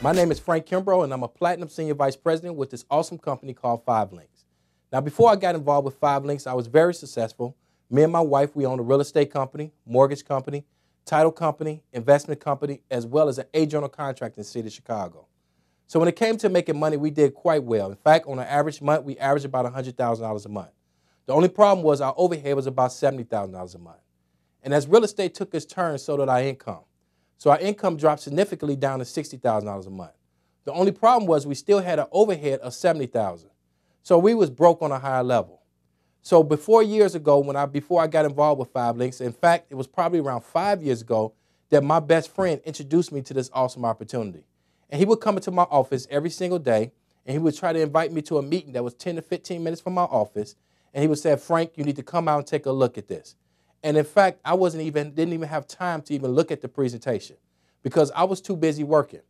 My name is Frank Kimbrough, and I'm a Platinum Senior Vice President with this awesome company called Linx. Now, before I got involved with Linx, I was very successful. Me and my wife, we own a real estate company, mortgage company, title company, investment company, as well as an general contractor in the city of Chicago. So when it came to making money, we did quite well. In fact, on an average month, we averaged about $100,000 a month. The only problem was our overhead was about $70,000 a month. And as real estate took its turn, so did our income. So our income dropped significantly down to $60,000 a month. The only problem was we still had an overhead of $70,000. So we was broke on a higher level. So before I got involved with Linx, in fact, it was probably around 5 years ago that my best friend introduced me to this awesome opportunity. And he would come into my office every single day, and he would try to invite me to a meeting that was 10 to 15 minutes from my office. And he would say, Frank, you need to come out and take a look at this. And in fact, I didn't even have time to even look at the presentation because I was too busy working.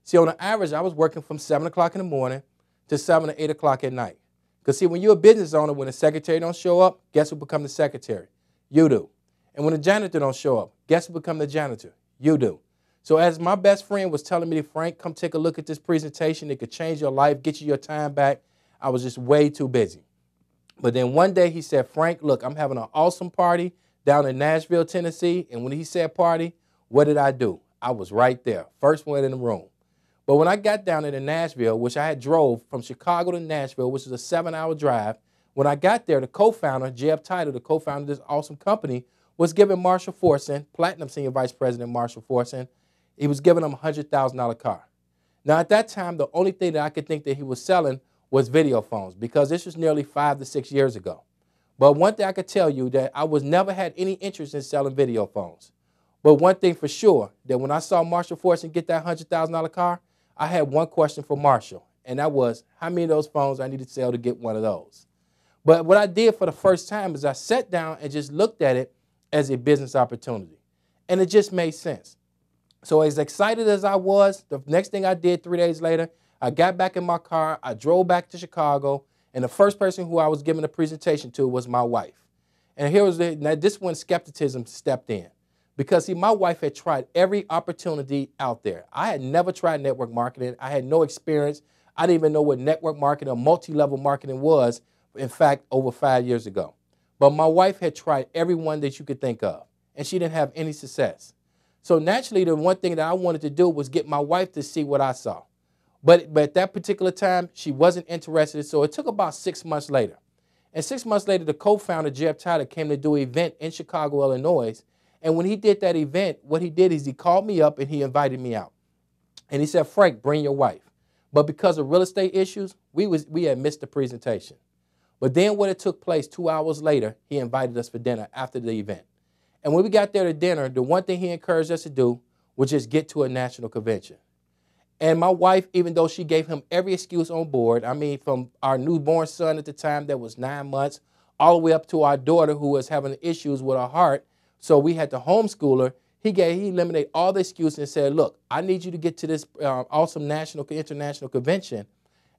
See, on the average, I was working from 7 o'clock in the morning to 7 or 8 o'clock at night. Because see, when you're a business owner, when the secretary don't show up, guess who becomes the secretary? You do. And when the janitor don't show up, guess who becomes the janitor? You do. So as my best friend was telling me, Frank, come take a look at this presentation. It could change your life, get you your time back. I was just way too busy. But then one day he said, Frank, look, I'm having an awesome party down in Nashville, Tennessee. And when he said party, what did I do? I was right there, first one in the room. But when I got down into Nashville, which I had drove from Chicago to Nashville, which is a 7-hour drive, when I got there, the co-founder, Jeb Title, the co-founder of this awesome company, was giving Marshall Forson, Platinum Senior Vice President Marshall Forson, he was giving him a $100,000 car. Now, at that time, the only thing that I could think that he was selling was video phones because this was nearly 5 to 6 years ago. But one thing I could tell you that I never had any interest in selling video phones. But one thing for sure, that when I saw Marshall Forson get that $100,000 car, I had one question for Marshall, and that was how many of those phones I needed to sell to get one of those. But what I did for the first time is I sat down and just looked at it as a business opportunity, and it just made sense. So as excited as I was, the next thing I did 3 days later, I got back in my car, I drove back to Chicago, and the first person who I was giving a presentation to was my wife. And now this when skepticism stepped in. Because, see, my wife had tried every opportunity out there. I had never tried network marketing. I had no experience. I didn't even know what network marketing or multi-level marketing was, in fact, over 5 years ago. But my wife had tried every one that you could think of, and she didn't have any success. So naturally, the one thing that I wanted to do was get my wife to see what I saw. But at that particular time, she wasn't interested, so it took about 6 months later. And 6 months later, the co-founder, Jeb Tyler, came to do an event in Chicago, Illinois. And when he did that event, what he did is he called me up and he invited me out. And he said, Frank, bring your wife. But because of real estate issues, we had missed the presentation. But then when it took place 2 hours later, he invited us for dinner after the event. And when we got there to dinner, the one thing he encouraged us to do was just get to a national convention. And my wife, even though she gave him every excuse on board, I mean, from our newborn son at the time that was 9 months, all the way up to our daughter who was having issues with her heart, so we had to homeschool her. He eliminated all the excuses and said, look, I need you to get to this awesome international convention.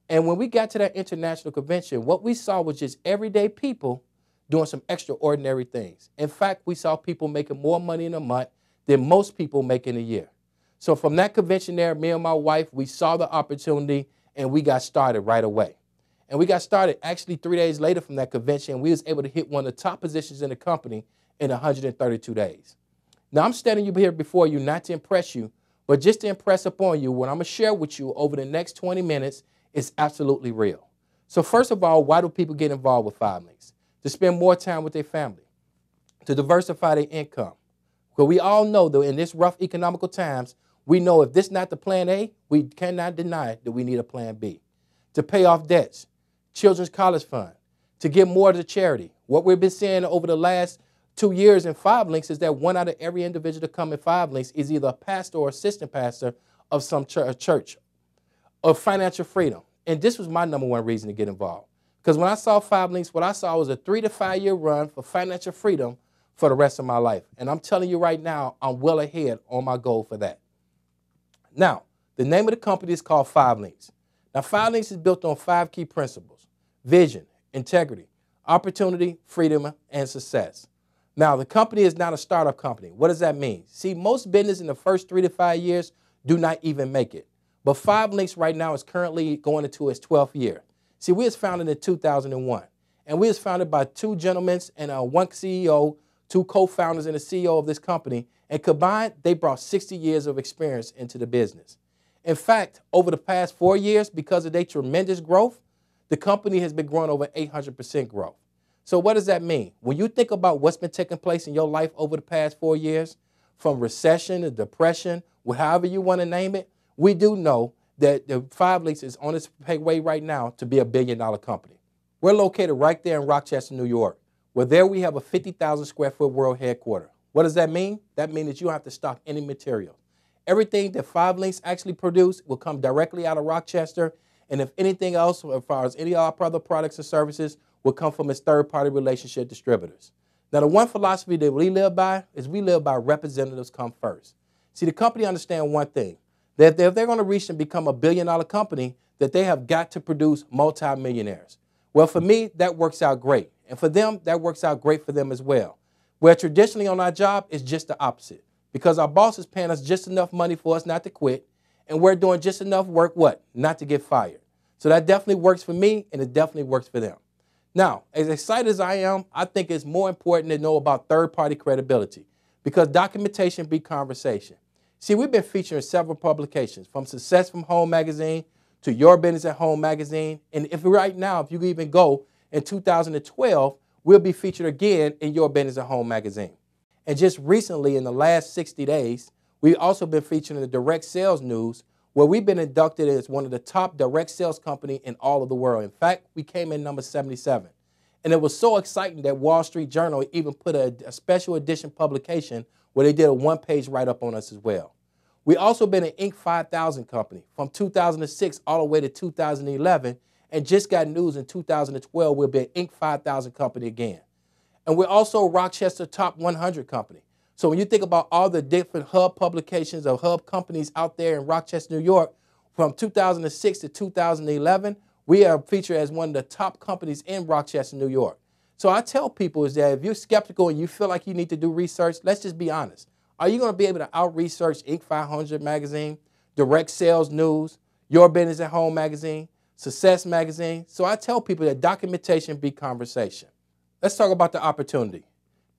And when we got to that international convention, what we saw was just everyday people doing some extraordinary things. In fact, we saw people making more money in a month than most people make in a year. So from that convention there, me and my wife, we saw the opportunity and we got started right away. And we got started actually 3 days later from that convention. We was able to hit one of the top positions in the company in 132 days. Now, I'm standing here before you not to impress you, but just to impress upon you what I'm going to share with you over the next 20 minutes is absolutely real. So first of all, why do people get involved with Linx? To spend more time with their family, to diversify their income. Because we all know that in this rough economical times, we know if this is not the plan A, we cannot deny that we need a plan B. To pay off debts, children's college fund, to give more to charity. What we've been seeing over the last 2 years in Linx is that 1 out of every individual to come in Linx is either a pastor or assistant pastor of some church, of financial freedom. And this was my #1 reason to get involved. Because when I saw Linx, what I saw was a 3 to 5 year run for financial freedom for the rest of my life. And I'm telling you right now, I'm well ahead on my goal for that. Now, the name of the company is called Linx. Now, Linx is built on 5 key principles: vision, integrity, opportunity, freedom, and success. Now, the company is not a startup company. What does that mean? See, most business in the first 3 to 5 years do not even make it. But 5Linx right now is currently going into its 12th year. See, we was founded in 2001, and we was founded by two gentlemen and one CEO, two co-founders and a CEO of this company, and combined, they brought 60 years of experience into the business. In fact, over the past 4 years, because of their tremendous growth, the company has been growing over 800% growth. So what does that mean? When you think about what's been taking place in your life over the past 4 years, from recession to depression, however you want to name it, we do know that the 5Linx is on its way right now to be a billion-dollar company. We're located right there in Rochester, New York, where there we have a 50,000 square foot world headquarters. What does that mean? That means that you don't have to stock any material. Everything that 5Linx actually produce will come directly out of Rochester, and if anything else, as far as any other products and services, will come from its third-party relationship distributors. Now, the one philosophy that we live by is we live by representatives come first. See, the company understands one thing, that if they're going to reach and become a billion-dollar company, that they have got to produce multimillionaires. Well, for me, that works out great. And for them, that works out great for them as well. Where traditionally on our job, it's just the opposite. Because our boss is paying us just enough money for us not to quit, and we're doing just enough work, what? Not to get fired. So that definitely works for me, and it definitely works for them. Now, as excited as I am, I think it's more important to know about third-party credibility, because documentation beats conversation. See, we've been featured in several publications, from Success from Home magazine to Your Business at Home magazine, and if right now, if you even go in 2012, we'll be featured again in Your Business at Home magazine. And just recently, in the last 60 days, we've also been featured in the Direct Sales News, where we've been inducted as one of the top direct sales companies in all of the world. In fact, we came in number 77. And it was so exciting that Wall Street Journal even put a special edition publication where they did a one-page write-up on us as well. We also been an Inc. 5000 company from 2006 all the way to 2011, and just got news in 2012 we'll be an Inc. 5000 company again. And we're also a Rochester Top 100 company. So when you think about all the different hub publications or hub companies out there in Rochester, New York, from 2006 to 2011, we are featured as one of the top companies in Rochester, New York. So I tell people is that if you're skeptical and you feel like you need to do research, let's just be honest. Are you going to be able to out-research Inc. 500 magazine, Direct Sales News, Your Business at Home magazine, Success magazine? So I tell people that documentation beats conversation. Let's talk about the opportunity.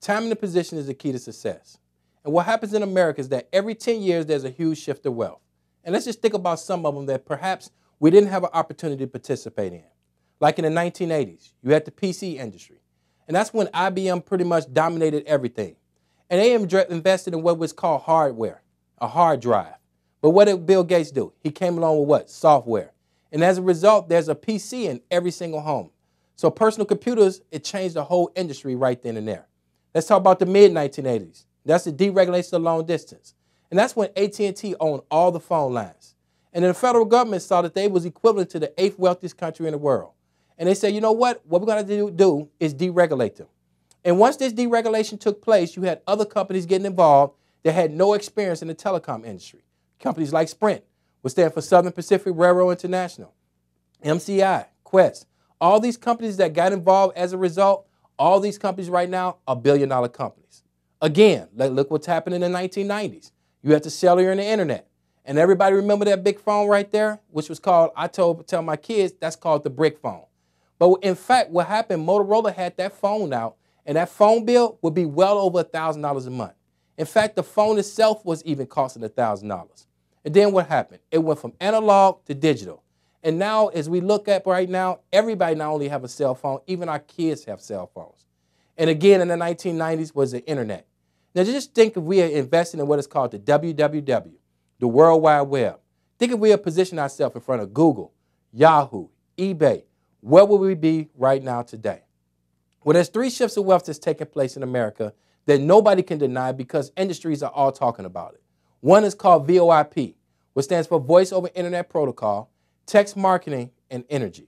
Time in the position is the key to success. And what happens in America is that every 10 years, there's a huge shift of wealth. And let's just think about some of them that perhaps we didn't have an opportunity to participate in. Like in the 1980s, you had the PC industry. And that's when IBM pretty much dominated everything. And they invested in what was called hardware, a hard drive. But what did Bill Gates do? He came along with what? Software. And as a result, there's a PC in every single home. So personal computers, it changed the whole industry right then and there. Let's talk about the mid-1980s. That's the deregulation of long distance. And that's when AT&T owned all the phone lines. And then the federal government saw that they was equivalent to the 8th wealthiest country in the world. And they said, you know what we're going to do is deregulate them. And once this deregulation took place, you had other companies getting involved that had no experience in the telecom industry. Companies like Sprint, which stand for Southern Pacific Railroad International, MCI, Quest. All these companies that got involved as a result, all these companies right now are billion-dollar companies. Again, look what's happened in the 1990s. You had the cellular and the internet. And everybody remember that big phone right there, which was called, tell my kids, that's called the brick phone. But in fact, what happened, Motorola had that phone out, and that phone bill would be well over $1,000 a month. In fact, the phone itself was even costing $1,000. And then what happened? It went from analog to digital. And now, as we look at right now, everybody not only have a cell phone, even our kids have cell phones. And again, in the 1990s was the internet. Now, just think if we are investing in what is called the WWW, the World Wide Web. Think if we are positioning ourselves in front of Google, Yahoo, eBay, where would we be right now today? Well, there's 3 shifts of wealth that's taking place in America that nobody can deny because industries are all talking about it. One is called VoIP, which stands for Voice over Internet Protocol, Text Marketing, and Energy.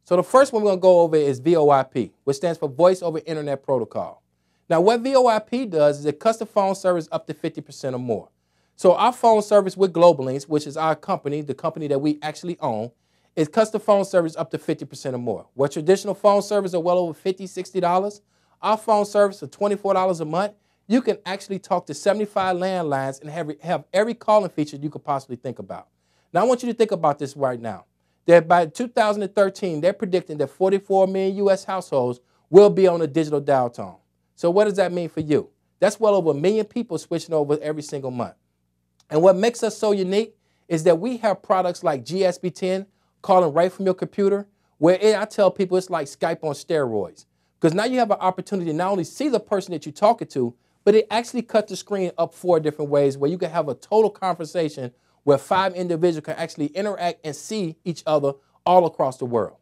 So the first one we're going to go over is VoIP, which stands for Voice over Internet Protocol. Now, what VoIP does is it cuts the phone service up to 50% or more. So our phone service with Linx, which is our company, the company that we actually own, it cuts the phone service up to 50% or more. Where traditional phone service are well over $50, $60, our phone service for $24 a month, you can actually talk to 75 landlines and have every calling feature you could possibly think about. Now, I want you to think about this right now. That by 2013, they're predicting that 44 million U.S. households will be on a digital dial tone. So what does that mean for you? That's well over 1 million people switching over every single month. And what makes us so unique is that we have products like GSB10, calling right from your computer, where I tell people it's like Skype on steroids. Because now you have an opportunity to not only see the person that you're talking to, but it actually cuts the screen up 4 different ways where you can have a total conversation where 5 individuals can actually interact and see each other all across the world.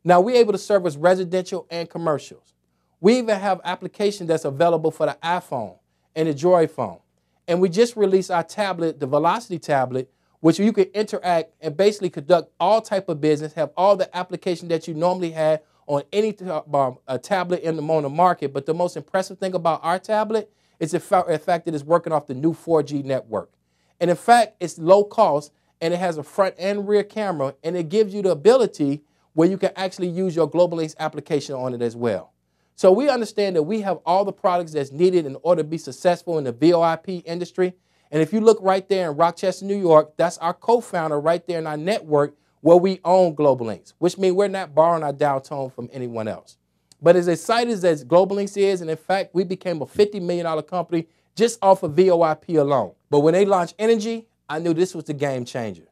Now, we're able to service residential and commercials. We even have applications that's available for the iPhone and the Droid phone. And we just released our tablet, the Velocity tablet, which you can interact and basically conduct all type of business, have all the applications that you normally had on any tablet on the market. But the most impressive thing about our tablet is the fact that it's working off the new 4G network. And in fact, it's low cost, and it has a front and rear camera, and it gives you the ability where you can actually use your Global Linx application on it as well. So we understand that we have all the products that's needed in order to be successful in the VoIP industry. And if you look right there in Rochester, New York, that's our co-founder right there in our network where we own Global Linx, which means we're not borrowing our dial tone from anyone else. But as excited as Global Linx is, and in fact, we became a $50 million company just off of VoIP alone. But when they launched Energy, I knew this was the game changer.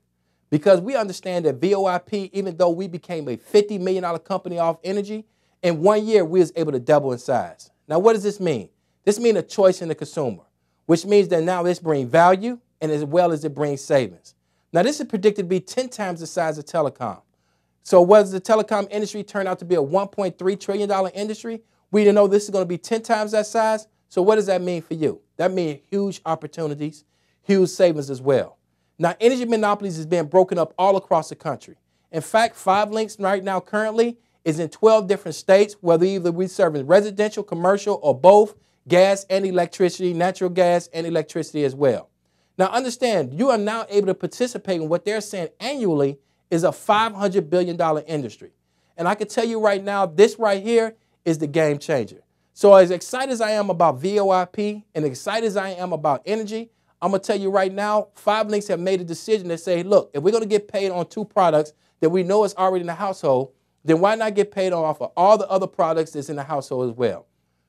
Because we understand that VoIP, even though we became a $50 million company off Energy, in 1 year, we was able to double in size. Now, what does this mean? This means a choice in the consumer, which means that now this brings value and as well as it brings savings. Now, this is predicted to be 10 times the size of telecom. So what does the telecom industry turn out to be a $1.3 trillion industry? We know this is going to be 10 times that size. So what does that mean for you? That means huge opportunities, huge savings as well. Now, energy monopolies is being broken up all across the country. In fact, 5 Linx right now currently is in 12 different states, whether either we serve in residential, commercial, or both, gas and electricity, natural gas and electricity as well. Now understand, you are now able to participate in what they're saying annually is a $500 billion industry. And I can tell you right now, this right here is the game changer. So as excited as I am about VoIP and excited as I am about energy, I'm going to tell you right now, 5 Linx have made a decision to say, look, if we're going to get paid on 2 products that we know is already in the household, then why not get paid off of all the other products that's in the household as well?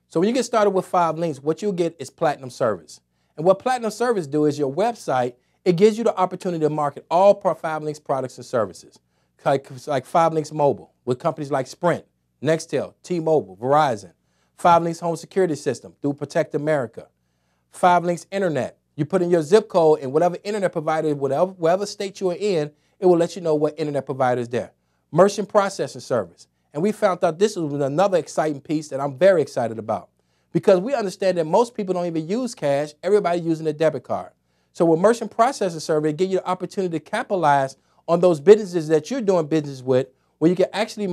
So when you get started with 5 Linx, what you'll get is Platinum Service. And what Platinum Service do is your website, it gives you the opportunity to market all 5 Linx products and services, like 5 Linx Mobile with companies like Sprint, Nextel, T-Mobile, Verizon, 5 Linx Home Security System through Protect America, 5 Linx Internet. You put in your zip code and whatever internet provider, whatever state you are in, it will let you know what internet provider is there. Merchant Processing Service. And we found out this was another exciting piece that I'm very excited about because we understand that most people don't even use cash. Everybody using a debit card. So with Merchant Processing Service, it gives you the opportunity to capitalize on those businesses that you're doing business with where you can actually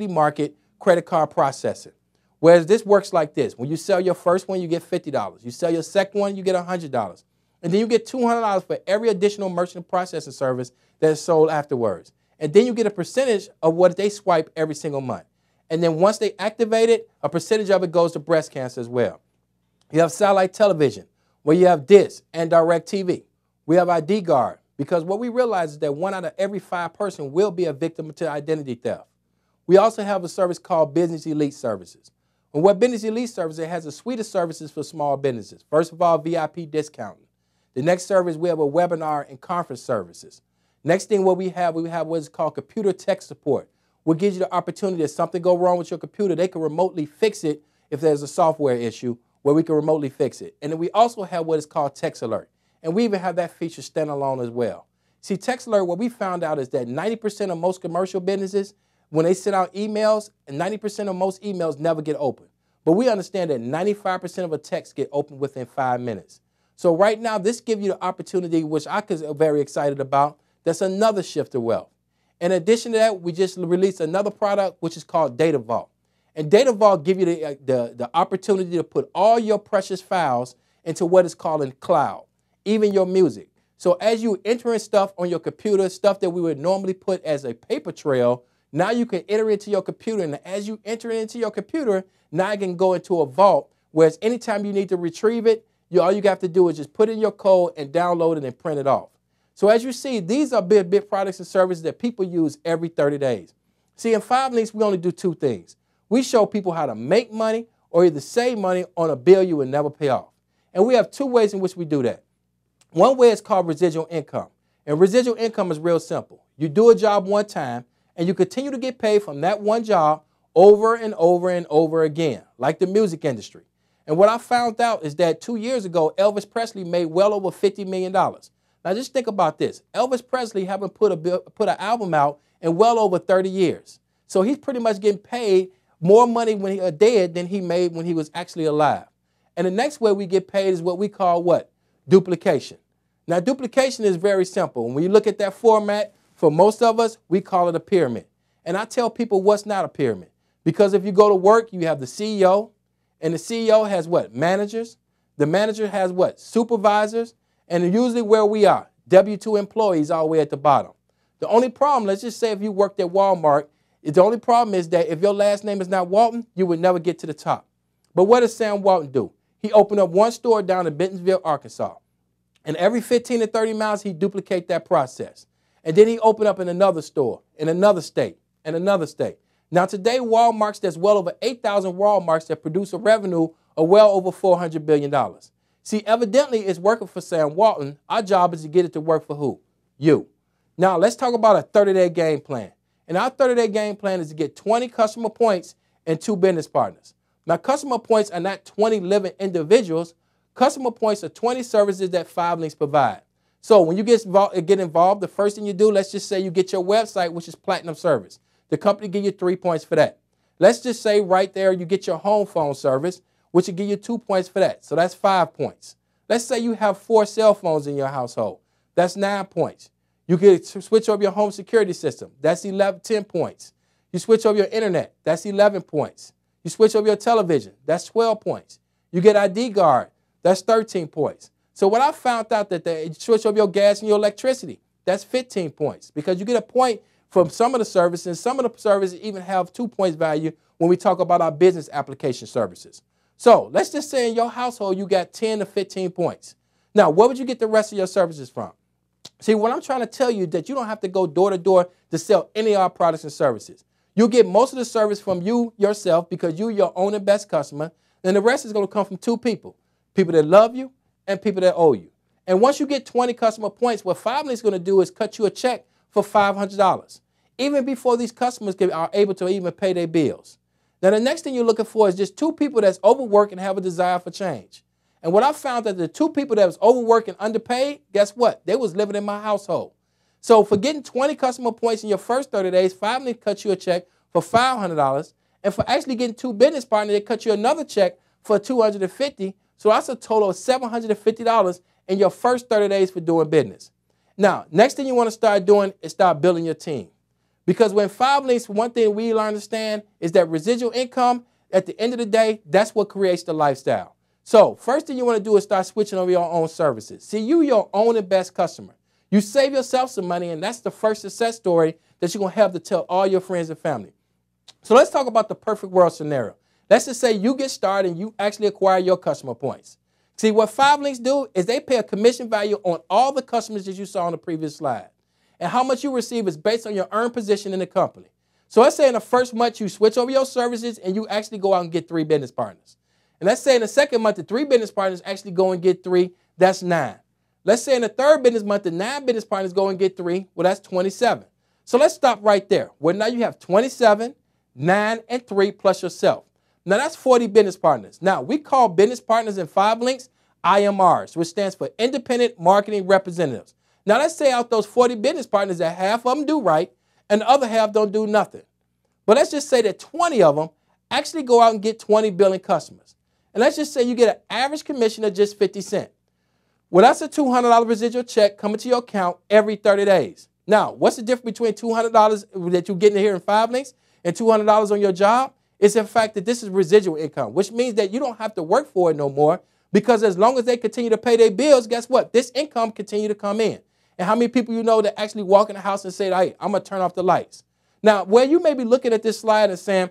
market credit card processing. Whereas this works like this. When you sell your first one, you get $50. You sell your second one, you get $100. And then you get $200 for every additional merchant processing service that is sold afterwards. And then you get a percentage of what they swipe every single month. And then once they activate it, a percentage of it goes to breast cancer as well. You have satellite television, where you have DISH and DirecTV. We have ID Guard, because what we realize is that 1 out of every 5 person will be a victim to identity theft. We also have a service called Business Elite Services. And what Business Elite Services, it has a suite of services for small businesses. First of all, VIP discounting. The next service, we have a webinar and conference services. Next thing we have what's called computer tech support, which gives you the opportunity if something go wrong with your computer, they can remotely fix it if there's a software issue where we can remotely fix it. And then we also have what is called Text Alert. And we even have that feature standalone as well. See, Text Alert, what we found out is that 90% of most commercial businesses, when they send out emails, and 90% of most emails never get opened. But we understand that 95% of a text get opened within 5 minutes. So right now, this gives you the opportunity, which I was very excited about. That's another shift to wealth. In addition to that, we just released another product, which is called Data Vault. And Data Vault gives you the opportunity to put all your precious files into what is called in cloud, even your music. So as you entering stuff on your computer, stuff that we would normally put as a paper trail, now you can enter into your computer. And as you enter it into your computer, now it can go into a vault, whereas anytime you need to retrieve it, all you have to do is just put in your code and download it and print it off. So as you see, these are big products and services that people use every 30 days. See, in 5 Links, we only do 2 things. We show people how to make money or either save money on a bill you will never pay off. And we have 2 ways in which we do that. One way is called residual income. And residual income is real simple. You do a job one time, and you continue to get paid from that one job over and over and over again, like the music industry. And what I found out is that 2 years ago, Elvis Presley made well over $50 million. Now just think about this. Elvis Presley haven't put an album out in well over 30 years. So he's pretty much getting paid more money when he's dead than he made when he was actually alive. And the next way we get paid is what we call what? Duplication. Now duplication is very simple. When you look at that format, for most of us, we call it a pyramid. And I tell people what's not a pyramid. Because if you go to work, you have the CEO, and the CEO has what? Managers. The manager has what? Supervisors. And usually where we are, W-2 employees all the way at the bottom. The only problem, let's just say if you worked at Walmart, the only problem is that if your last name is not Walton, you would never get to the top. But what does Sam Walton do? He opened up one store down in Bentonville, Arkansas. And every 15 to 30 miles, he duplicate that process. And then he opened up in another store, in another state, and another state. Now today, Walmarts, there's well over 8,000 Walmarts that produce a revenue of well over $400 billion. See, evidently it's working for Sam Walton. Our job is to get it to work for who? You. Now let's talk about a 30-day game plan. And our 30-day game plan is to get 20 customer points and 2 business partners. Now customer points are not 20 living individuals. Customer points are 20 services that 5 Links provide. So when you get involved, the first thing you do, let's just say you get your website, which is Platinum Service. The company give you 3 points for that. Let's just say right there you get your home phone service, which will give you 2 points for that. So that's 5 points. Let's say you have 4 cell phones in your household. That's 9 points. You can switch over your home security system. That's 10 points. You switch over your internet. That's 11 points. You switch over your television. That's 12 points. You get ID guard. That's 13 points. So what I found out that you switch over your gas and your electricity. That's 15 points because you get a point from some of the services, and some of the services even have 2 points value when we talk about our business application services. So let's just say in your household you got 10 to 15 points. Now, where would you get the rest of your services from? See, what I'm trying to tell you is that you don't have to go door to door to sell any of our products and services. You'll get most of the service from you yourself because you're your own and best customer, and the rest is going to come from 2 people, people that love you and people that owe you. And once you get 20 customer points, what 5 Links is going to do is cut you a check for $500, even before these customers are able to even pay their bills. Now, the next thing you're looking for is just 2 people that's overworked and have a desire for change. And what I found that the 2 people that was overworked and underpaid, guess what? They was living in my household. So for getting 20 customer points in your first 30 days, 5 Links cut you a check for $500. And for actually getting 2 business partners, they cut you another check for $250. So that's a total of $750 in your first 30 days for doing business. Now, next thing you want to start doing is start building your team. Because when 5 Links, one thing we learn to understand is that residual income, at the end of the day, that's what creates the lifestyle. So first thing you want to do is start switching over your own services. See, you're your own and best customer. You save yourself some money, and that's the first success story that you're going to have to tell all your friends and family. So let's talk about the perfect world scenario. Let's just say you get started and you actually acquire your customer points. See, what 5 Links do is they pay a commission value on all the customers that you saw on the previous slide. And how much you receive is based on your earned position in the company. So let's say in the first month you switch over your services and you actually go out and get 3 business partners. And let's say in the second month the 3 business partners actually go and get 3, that's 9. Let's say in the third business month the 9 business partners go and get 3, well that's 27. So let's stop right there. Well, now you have 27, 9, and 3 plus yourself. Now that's 40 business partners. Now we call business partners in 5 Links IMRs, which stands for Independent Marketing Representatives. Now let's say out those 40 business partners that half of them do right and the other half don't do nothing. But let's just say that 20 of them actually go out and get 20 billing customers. And let's just say you get an average commission of just 50 cents. Well, that's a $200 residual check coming to your account every 30 days. Now, what's the difference between $200 that you're getting here in 5 Links and $200 on your job? It's the fact that this is residual income, which means that you don't have to work for it no more because as long as they continue to pay their bills, guess what? This income continue to come in. And how many people you know that actually walk in the house and say, hey, I'm going to turn off the lights? Now, where you may be looking at this slide and saying,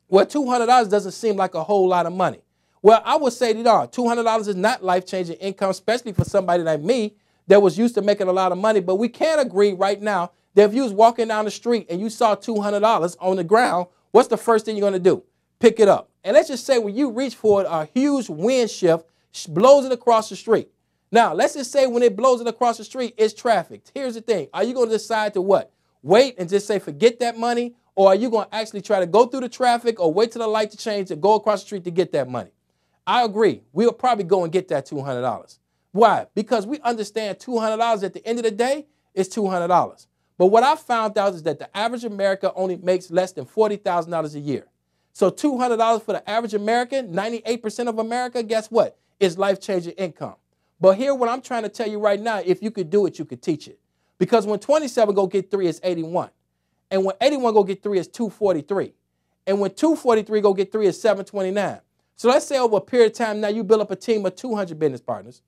well, $200 doesn't seem like a whole lot of money. Well, I would say that $200 is not life-changing income, especially for somebody like me that was used to making a lot of money. But we can't agree right now that if you was walking down the street and you saw $200 on the ground, what's the first thing you're going to do? Pick it up. And let's just say when you reach for it, a huge wind shift blows it across the street. Now, let's just say when it blows it across the street, it's trafficked. Here's the thing. Are you going to decide to what? Wait and just say forget that money? Or are you going to actually try to go through the traffic or wait till the light to change and go across the street to get that money? I agree. We'll probably go and get that $200. Why? Because we understand $200 at the end of the day is $200. But what I found out is that the average American only makes less than $40,000 a year. So $200 for the average American, 98% of America, guess what? Is life-changing income. But here, what I'm trying to tell you right now, if you could do it, you could teach it. Because when 27 go get 3, it's 81. And when 81 go get 3, it's 243. And when 243 go get 3, it's 729. So let's say over a period of time now you build up a team of 200 business partners,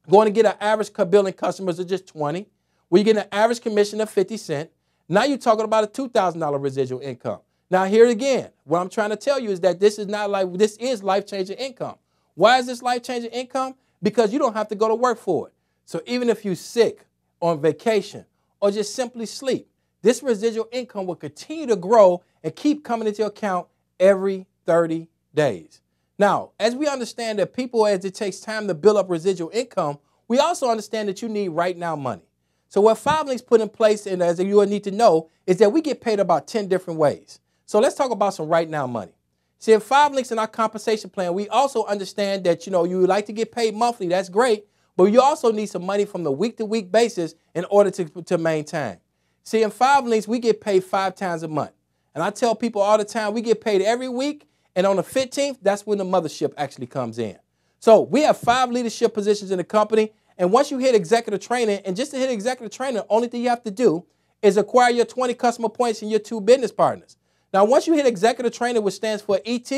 going to get an average billing customers of just 20, where you get an average commission of 50 cents. Now you're talking about a $2,000 residual income. Now here again, what I'm trying to tell you is that this is life-changing income. Why is this life-changing income? Because you don't have to go to work for it. So even if you're sick, on vacation, or just simply sleep, this residual income will continue to grow and keep coming into your account every 30 days. Now, as we understand that people, as it takes time to build up residual income, we also understand that you need right now money. So what 5Linx put in place, and as you will need to know, is that we get paid about 10 different ways. So let's talk about some right now money. See, in 5Linx in our compensation plan, we also understand that, you would like to get paid monthly. That's great. But you also need some money from the week-to-week basis in order to maintain. See, in 5Linx, we get paid 5 times a month. And I tell people all the time, we get paid every week. And on the 15th, that's when the mothership actually comes in. So we have 5 leadership positions in the company. And once you hit executive training, and just to hit executive training, the only thing you have to do is acquire your 20 customer points and your 2 business partners. Now, once you hit executive training, which stands for ET,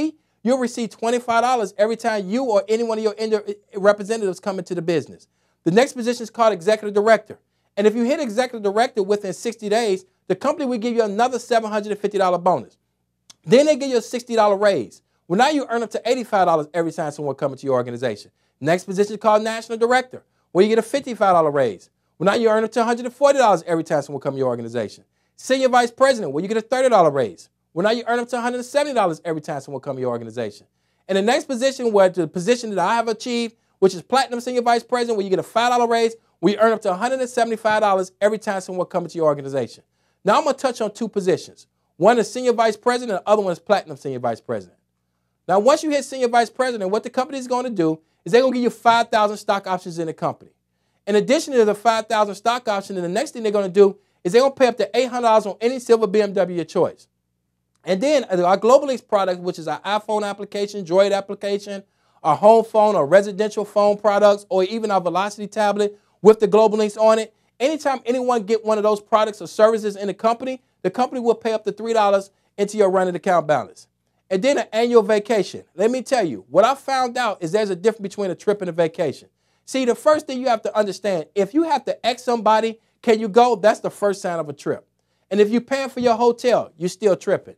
you'll receive $25 every time you or any one of your representatives come into the business. The next position is called executive director. And if you hit executive director within 60 days, the company will give you another $750 bonus. Then they give you a $60 raise. Well, now you earn up to $85 every time someone comes into your organization. Next position is called national director, where you get a $55 raise. Well, now you earn up to $140 every time someone comes to your organization. Senior vice president, where you get a $30 raise. Well, now you earn up to $170 every time someone comes to your organization. And the next position, where the position that I have achieved, which is platinum senior vice president, where you get a $5 raise, we earn up to $175 every time someone comes to your organization. Now I'm going to touch on 2 positions. One is senior vice president, and the other one is platinum senior vice president. Now, once you hit senior vice president, what the company is going to do is they're going to give you 5,000 stock options in the company. In addition to the 5,000 stock options, the next thing they're going to do is they're going to pay up to $800 on any silver BMW of your choice. And then our Global Linx product, which is our iPhone application, Droid application, our home phone or residential phone products, or even our Velocity tablet with the Global Linx on it, anytime anyone get one of those products or services in the company will pay up to $3 into your running account balance. And then an annual vacation. Let me tell you, what I found out is there's a difference between a trip and a vacation. See, the first thing you have to understand, if you have to ask somebody, can you go? That's the first sign of a trip. And if you're paying for your hotel, you're still tripping.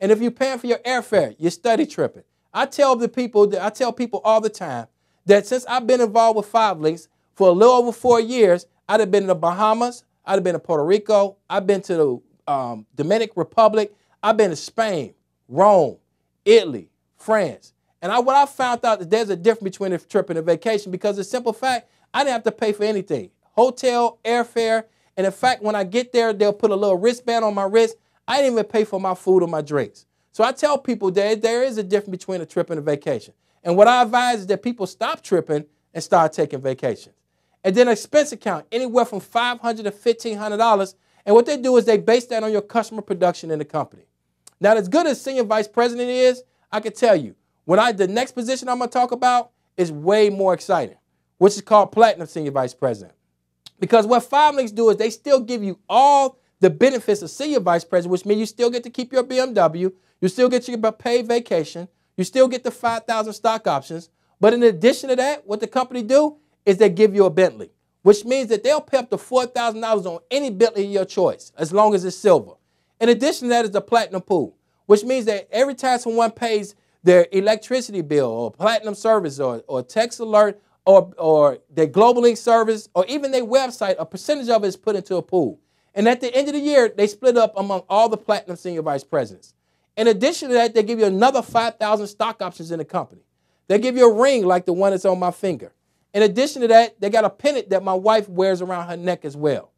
And if you're paying for your airfare, you're study tripping. I tell people all the time that since I've been involved with 5Linx for a little over 4 years, I'd have been in the Bahamas, I'd have been to Puerto Rico, I've been to the Dominican Republic, I've been to Spain, Rome, Italy, France. And what I found out is there's a difference between a trip and a vacation, because the simple fact, I didn't have to pay for anything. Hotel, airfare, and in fact, when I get there, they'll put a little wristband on my wrist. I didn't even pay for my food or my drinks. So I tell people that there is a difference between a trip and a vacation. And what I advise is that people stop tripping and start taking vacations. And then expense account, anywhere from $500 to $1,500. And what they do is they base that on your customer production in the company. Now, as good as senior vice president is, I can tell you, the next position I'm going to talk about is way more exciting, which is called platinum senior vice president. Because what 5Linx do is they still give you all the benefits of senior vice president, which means you still get to keep your BMW, you still get your paid vacation, you still get the 5,000 stock options. But in addition to that, what the company do is they give you a Bentley, which means that they'll pay up to $4,000 on any Bentley of your choice, as long as it's silver. In addition to that is the platinum pool, which means that every time someone pays their electricity bill or platinum service or text alert or their global link service or even their website, a percentage of it is put into a pool. And at the end of the year, they split up among all the platinum senior vice presidents. In addition to that, they give you another 5,000 stock options in the company. They give you a ring like the one that's on my finger. In addition to that, they got a pendant that my wife wears around her neck as well.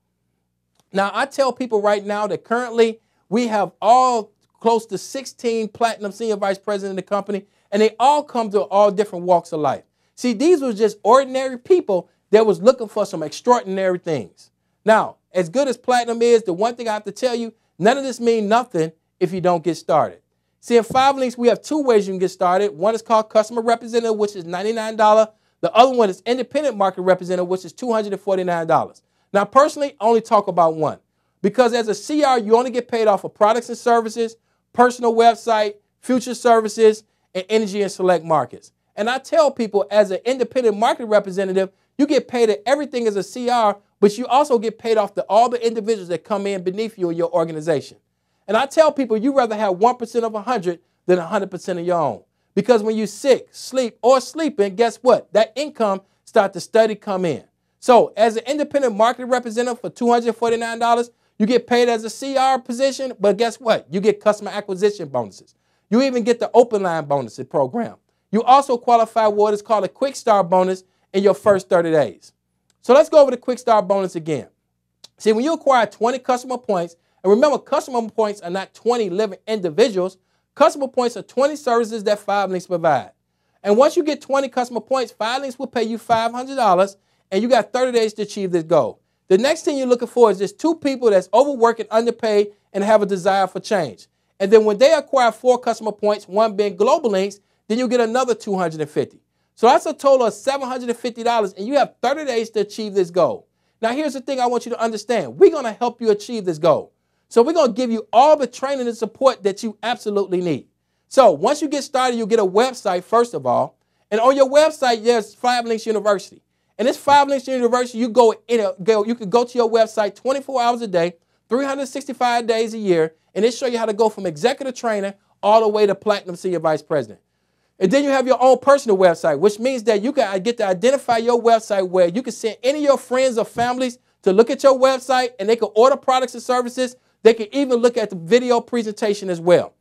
Now, I tell people right now that currently we have all close to 16 platinum senior vice presidents in the company, and they all come to all different walks of life. See, these were just ordinary people that was looking for some extraordinary things. Now, as good as platinum is, the one thing I have to tell you, none of this means nothing if you don't get started. See, in 5 Links, we have 2 ways you can get started. One is called customer representative, which is $99. The other one is independent market representative, which is $249. Now, personally, I only talk about one. Because as a CR, you only get paid off of products and services, personal website, future services, and energy and select markets. And I tell people as an independent market representative, you get paid at everything as a CR, but you also get paid off to all the individuals that come in beneath you in your organization. And I tell people you'd rather have 1% of 100 than 100% of your own. Because when you're sick, sleep, or sleeping, guess what? That income starts to steady come in. So as an independent market representative for $249, you get paid as a CR position, but guess what? You get customer acquisition bonuses. You even get the open line bonuses program. You also qualify for what is called a quick start bonus in your first 30 days. So let's go over the quick start bonus again. See, when you acquire 20 customer points, and remember, customer points are not 20 living individuals. Customer points are 20 services that 5 Links provide. And once you get 20 customer points, 5 Links will pay you $500, and you got 30 days to achieve this goal. The next thing you're looking for is just 2 people that's overworked and underpaid and have a desire for change. And then when they acquire 4 customer points, one being global links, then you get another $250. So that's a total of $750, and you have 30 days to achieve this goal. Now, here's the thing I want you to understand. We're going to help you achieve this goal. So we're going to give you all the training and support that you absolutely need. So once you get started, you'll get a website, first of all. And on your website, there's 5 Links University. And this 5 Links University, you can go to your website 24 hours a day, 365 days a year, and it shows you how to go from executive trainer all the way to platinum senior vice president. And then you have your own personal website, which means that you can get to identify your website where you can send any of your friends or families to look at your website, and they can order products and services. They can even look at the video presentation as well.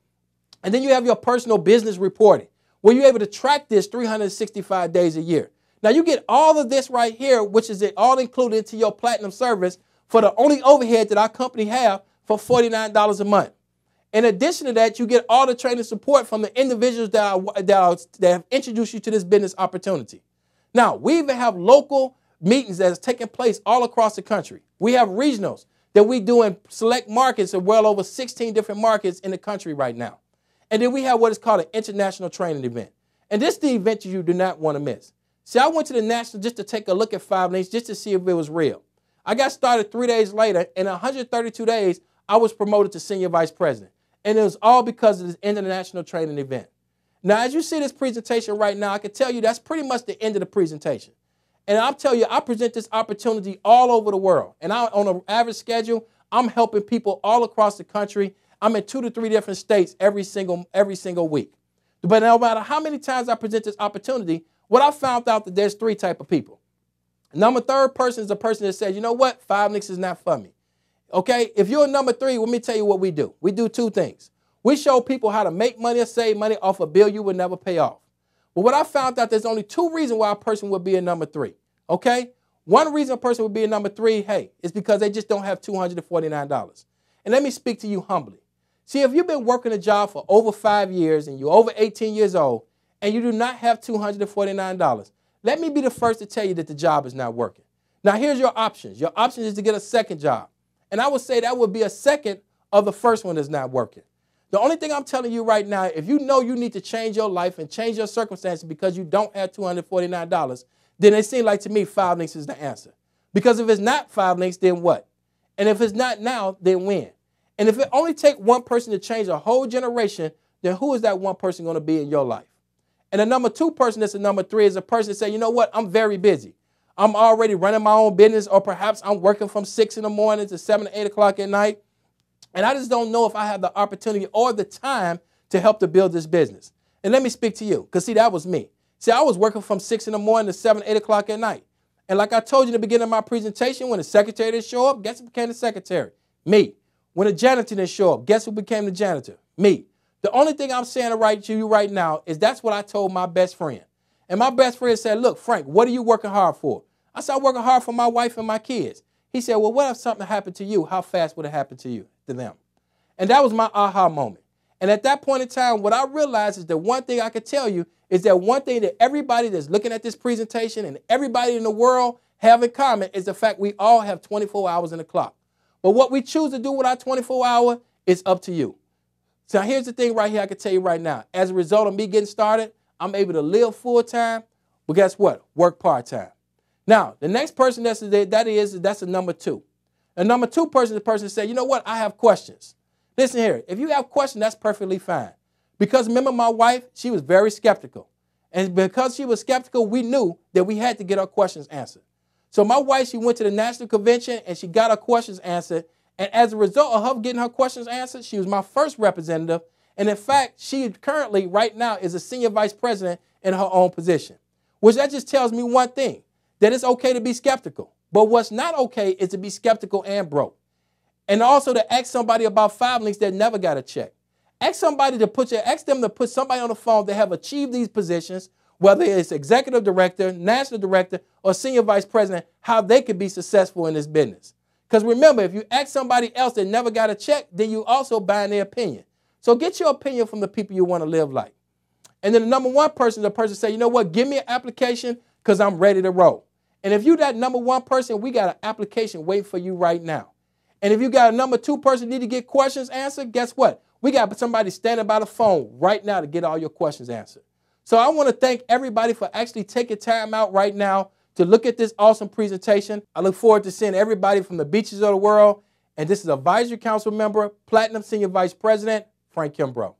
And then you have your personal business reporting, where you're able to track this 365 days a year. Now, you get all of this right here, which is all included into your platinum service for the only overhead that our company have for $49 a month. In addition to that, you get all the training support from the individuals that have introduced you to this business opportunity. Now, we even have local meetings that is taking place all across the country. We have regionals that we do in select markets of well over 16 different markets in the country right now. And then we have what is called an international training event. And this is the event you do not want to miss. See, I went to the national just to take a look at 5 Links just to see if it was real. I got started 3 days later, and in 132 days, I was promoted to senior vice president. And it was all because of this international training event. Now, as you see this presentation right now, I can tell you that's pretty much the end of the presentation. And I'll tell you, I present this opportunity all over the world. And on an average schedule, I'm helping people all across the country. I'm in 2 to 3 different states every single week. But no matter how many times I present this opportunity, what I found out that there's 3 types of people. Number 3 person is a person that says, you know what, 5 Links is not for me. Okay, if you're number 3, let me tell you what we do. We do 2 things. We show people how to make money or save money off a bill you would never pay off. But what I found out, there's only 2 reasons why a person would be a number 3. Okay? One reason a person would be a number 3, is because they just don't have $249. And let me speak to you humbly. See, if you've been working a job for over 5 years and you're over 18 years old and you do not have $249, let me be the first to tell you that the job is not working. Now, here's your options. Your option is to get a second job. And I would say that would be a second of the first one that's not working. The only thing I'm telling you right now, if you know you need to change your life and change your circumstances because you don't have $249, then it seems like to me 5 Links is the answer. Because if it's not 5 Links, then what? And if it's not now, then when? And if it only takes one person to change a whole generation, then who is that one person going to be in your life? And the number 2 person that's a number 3 is a person that say, you know what, I'm very busy. I'm already running my own business, or perhaps I'm working from 6 in the morning to 7 or 8 o'clock at night. And I just don't know if I have the opportunity or the time to help to build this business. And let me speak to you, because see, that was me. See, I was working from 6 in the morning to 7, 8 o'clock at night. And like I told you in the beginning of my presentation, when the secretary didn't show up, guess who became the secretary? Me. When the janitor didn't show up, guess who became the janitor? Me. The only thing I'm saying to you right now is that's what I told my best friend. And my best friend said, look, Frank, what are you working hard for? I said, I'm working hard for my wife and my kids. He said, well, what if something happened to you? How fast would it happen to them? And that was my aha moment. And at that point in time, what I realized is that one thing I could tell you is that one thing that everybody that's looking at this presentation and everybody in the world have in common is the fact we all have 24 hours in the clock. But what we choose to do with our 24 hours is up to you. So here's the thing right here I can tell you right now. As a result of me getting started, I'm able to live full-time, but guess what? Work part-time. Now, the next person that's a number 2. A number 2 person is the person that said, you know what? I have questions. Listen here. If you have questions, that's perfectly fine. Because remember my wife, she was very skeptical. And because she was skeptical, we knew that we had to get our questions answered. So my wife, she went to the national convention and she got her questions answered. And as a result of her getting her questions answered, she was my first representative. And in fact, she currently, right now, is a senior vice president in her own position. Which that just tells me one thing, that it's okay to be skeptical. But what's not okay is to be skeptical and broke. And also to ask somebody about 5 Linx that never got a check. Ask them to put somebody on the phone that have achieved these positions, whether it's executive director, national director, or senior vice president, how they could be successful in this business. Because remember, if you ask somebody else that never got a check, then you also buying their opinion. So get your opinion from the people you want to live like. And then the number 1 person, the person say, you know what, give me an application because I'm ready to roll. And if you that number 1 person, we got an application waiting for you right now. And if you got a number 2 person need to get questions answered, guess what? We got somebody standing by the phone right now to get all your questions answered. So I want to thank everybody for actually taking time out right now to look at this awesome presentation. I look forward to seeing everybody from the beaches of the world. And this is Advisory Council member, Platinum Senior Vice President, Frank Kimbrough.